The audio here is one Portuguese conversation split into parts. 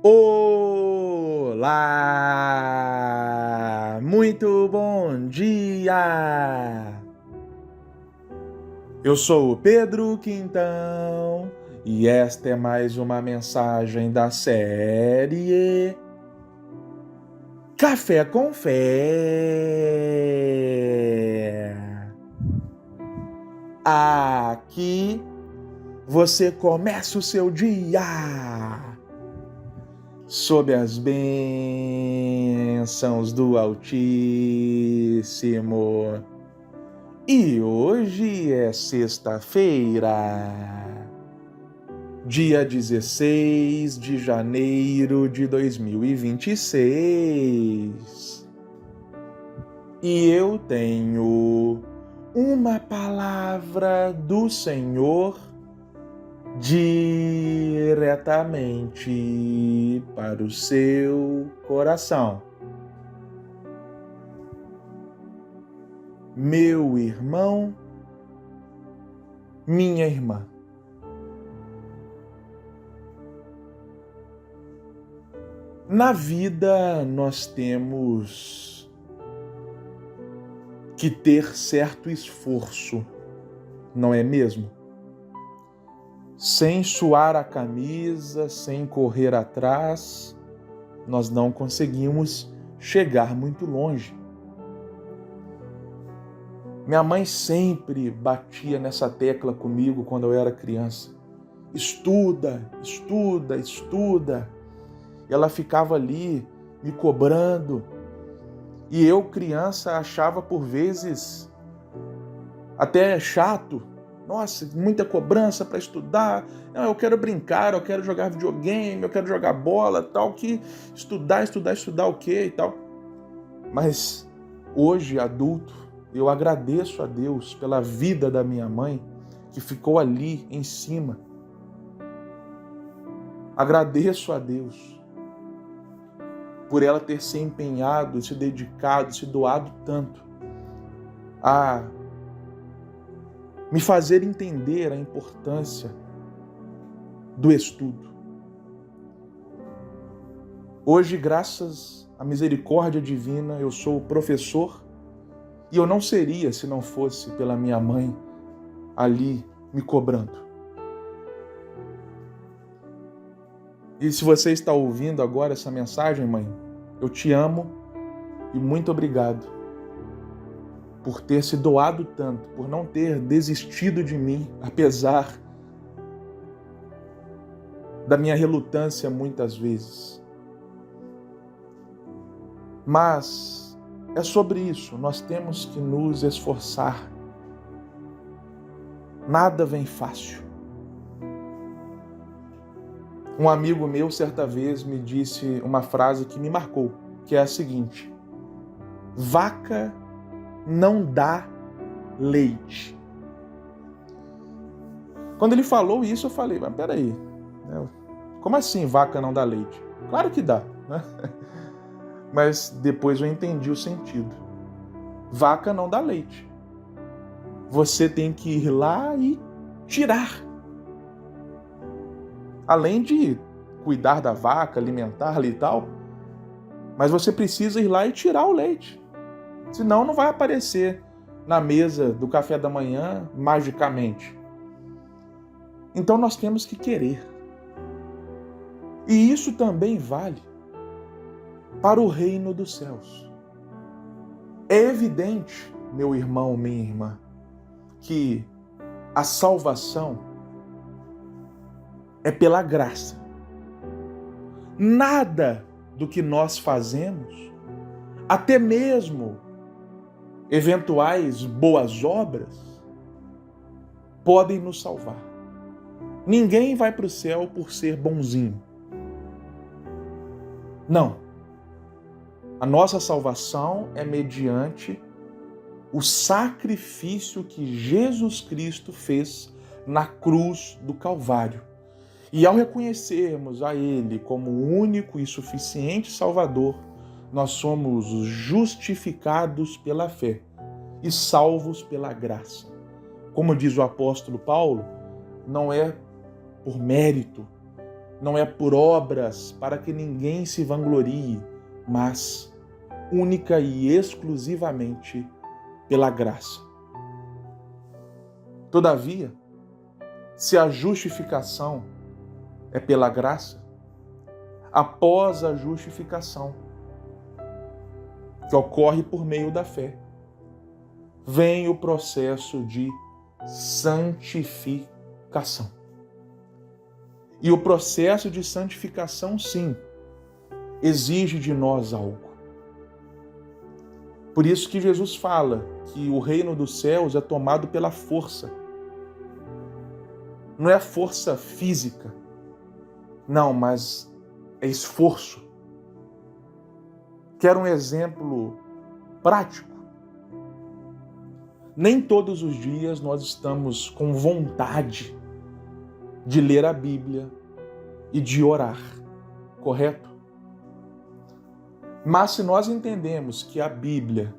Olá! Muito bom dia! Eu sou o Pedro Quintão e esta é mais uma mensagem da série Café com Fé. Aqui você começa o seu dia sob as bênçãos do Altíssimo. E hoje é sexta-feira, dia 16 de janeiro de 2026. E eu tenho uma palavra do Senhor diretamente para o seu coração. Meu irmão, minha irmã. Na vida nós temos que ter certo esforço, não é mesmo? Sem suar a camisa, sem correr atrás, nós não conseguimos chegar muito longe. Minha mãe sempre batia nessa tecla comigo quando eu era criança. Estuda, estuda, estuda. E ela ficava ali me cobrando. E eu, criança, achava por vezes até chato. Nossa, muita cobrança para estudar. Não, eu quero brincar, eu quero jogar videogame, eu quero jogar bola, tal, que estudar o quê e tal. Mas hoje, adulto, eu agradeço a Deus pela vida da minha mãe, que ficou ali em cima. Agradeço a Deus por ela ter se empenhado, se dedicado, se doado tanto a me fazer entender a importância do estudo. Hoje, graças à misericórdia divina, eu sou professor e eu não seria se não fosse pela minha mãe ali me cobrando. E se você está ouvindo agora essa mensagem, mãe, eu te amo e muito obrigado por ter se doado tanto, por não ter desistido de mim, apesar da minha relutância muitas vezes. Mas é sobre isso, nós temos que nos esforçar. Nada vem fácil. Um amigo meu, certa vez, me disse uma frase que me marcou, que é a seguinte: vaca não dá leite. Quando ele falou isso, eu falei, mas peraí, como assim vaca não dá leite? Claro que dá, né? Mas depois eu entendi o sentido. Vaca não dá leite. Você tem que ir lá e tirar. Além de cuidar da vaca, alimentá-la e tal, mas você precisa ir lá e tirar o leite. Senão não vai aparecer na mesa do café da manhã magicamente. Então nós temos que querer. E isso também vale para o reino dos céus. É evidente, meu irmão, minha irmã, que a salvação é pela graça. Nada do que nós fazemos, até mesmo eventuais boas obras, podem nos salvar. Ninguém vai para o céu por ser bonzinho. Não. A nossa salvação é mediante o sacrifício que Jesus Cristo fez na cruz do Calvário. E ao reconhecermos a Ele como o único e suficiente Salvador, nós somos justificados pela fé e salvos pela graça. Como diz o apóstolo Paulo, não é por mérito, não é por obras para que ninguém se vanglorie, mas única e exclusivamente pela graça. Todavia, se a justificação é pela graça, após a justificação, que ocorre por meio da fé, vem o processo de santificação. E o processo de santificação, sim, exige de nós algo. Por isso que Jesus fala que o reino dos céus é tomado pela força. Não é força física, não, mas é esforço. Quero um exemplo prático. Nem todos os dias nós estamos com vontade de ler a Bíblia e de orar, correto? Mas se nós entendemos que a Bíblia,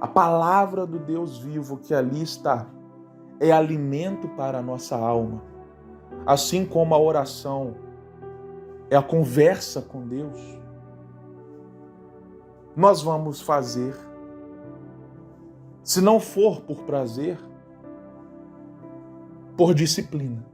a palavra do Deus vivo que ali está, é alimento para a nossa alma, assim como a oração é a conversa com Deus, nós vamos fazer, se não for por prazer, por disciplina.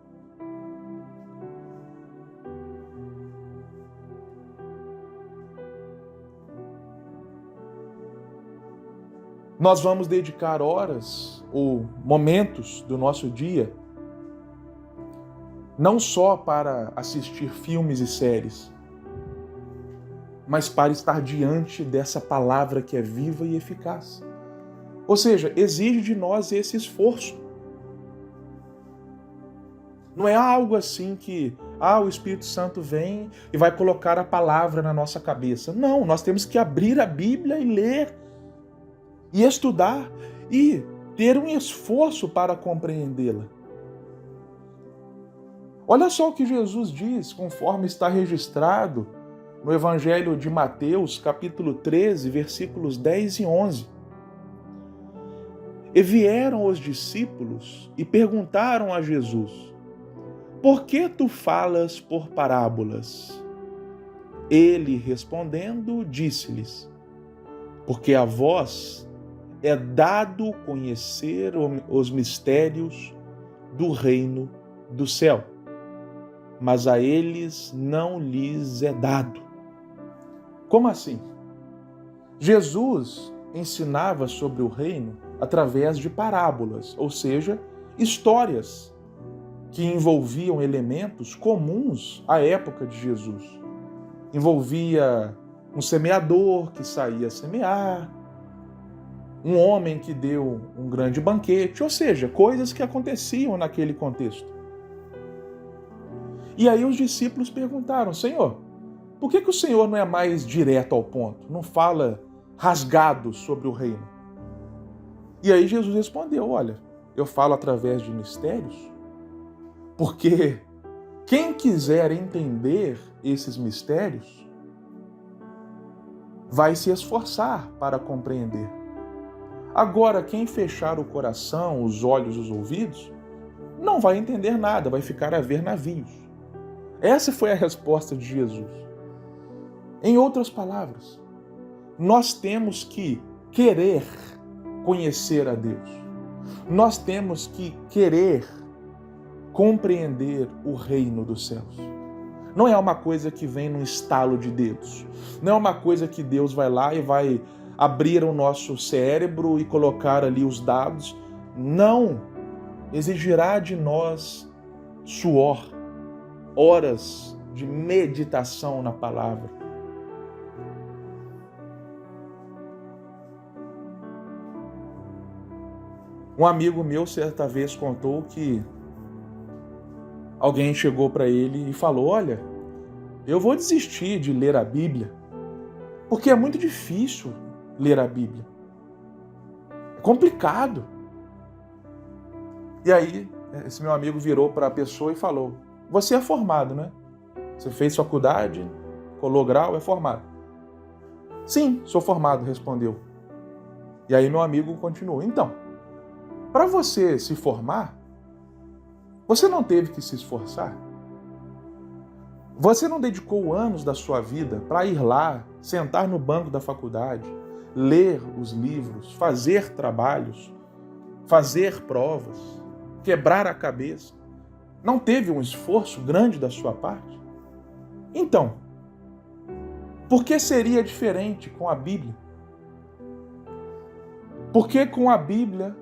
Nós vamos dedicar horas ou momentos do nosso dia não só para assistir filmes e séries, mas para estar diante dessa palavra que é viva e eficaz. Ou seja, exige de nós esse esforço. Não é algo assim que o Espírito Santo vem e vai colocar a palavra na nossa cabeça. Não, nós temos que abrir a Bíblia e ler, e estudar, e ter um esforço para compreendê-la. Olha só o que Jesus diz, conforme está registrado no Evangelho de Mateus, capítulo 13, versículos 10 e 11. E vieram os discípulos e perguntaram a Jesus: por que tu falas por parábolas? Ele, respondendo, disse-lhes: porque a vós é dado conhecer os mistérios do reino do céu, mas a eles não lhes é dado. Como assim? Jesus ensinava sobre o reino através de parábolas, ou seja, histórias que envolviam elementos comuns à época de Jesus. Envolvia um semeador que saía a semear, um homem que deu um grande banquete, ou seja, coisas que aconteciam naquele contexto. E aí os discípulos perguntaram: Senhor, por que o Senhor não é mais direto ao ponto? Não fala rasgado sobre o reino? E aí Jesus respondeu: olha, eu falo através de mistérios, porque quem quiser entender esses mistérios vai se esforçar para compreender. Agora, quem fechar o coração, os olhos, os ouvidos, não vai entender nada, vai ficar a ver navios. Essa foi a resposta de Jesus. Em outras palavras, nós temos que querer conhecer a Deus. Nós temos que querer compreender o reino dos céus. Não é uma coisa que vem num estalo de dedos. Não é uma coisa que Deus vai lá e vai abrir o nosso cérebro e colocar ali os dados. Não. Exigirá de nós suor, horas de meditação na palavra. Um amigo meu certa vez contou que alguém chegou para ele e falou: olha, eu vou desistir de ler a Bíblia, porque é muito difícil ler a Bíblia. É complicado. E aí, esse meu amigo virou para a pessoa e falou: você é formado, né? Você fez faculdade, colou grau, é formado. Sim, sou formado, respondeu. E aí meu amigo continuou: então, para você se formar, você não teve que se esforçar? Você não dedicou anos da sua vida para ir lá, sentar no banco da faculdade, ler os livros, fazer trabalhos, fazer provas, quebrar a cabeça? Não teve um esforço grande da sua parte? Então, por que seria diferente com a Bíblia? Por que com a Bíblia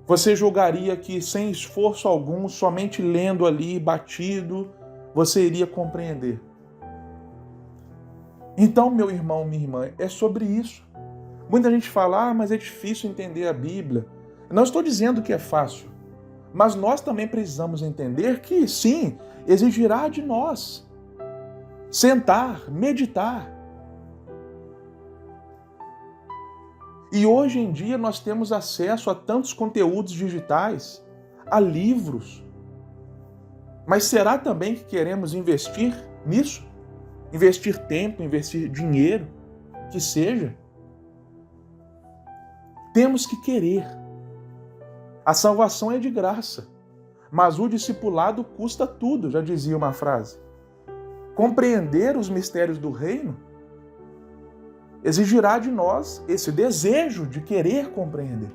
você julgaria que sem esforço algum, somente lendo ali, batido, você iria compreender? Então, meu irmão, minha irmã, é sobre isso. Muita gente fala, mas é difícil entender a Bíblia. Não estou dizendo que é fácil, mas nós também precisamos entender que, sim, exigirá de nós sentar, meditar. E hoje em dia nós temos acesso a tantos conteúdos digitais, a livros. Mas será também que queremos investir nisso? Investir tempo, investir dinheiro, que seja? Temos que querer. A salvação é de graça, mas o discipulado custa tudo, já dizia uma frase. Compreender os mistérios do reino exigirá de nós esse desejo de querer compreender.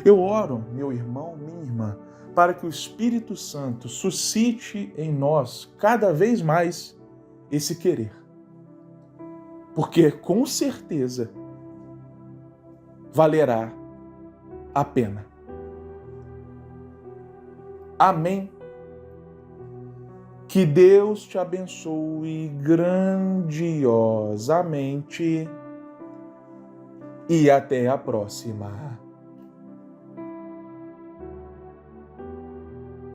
Eu oro, meu irmão, minha irmã, para que o Espírito Santo suscite em nós cada vez mais esse querer. Porque com certeza valerá a pena. Amém. Que Deus te abençoe grandiosamente e até a próxima.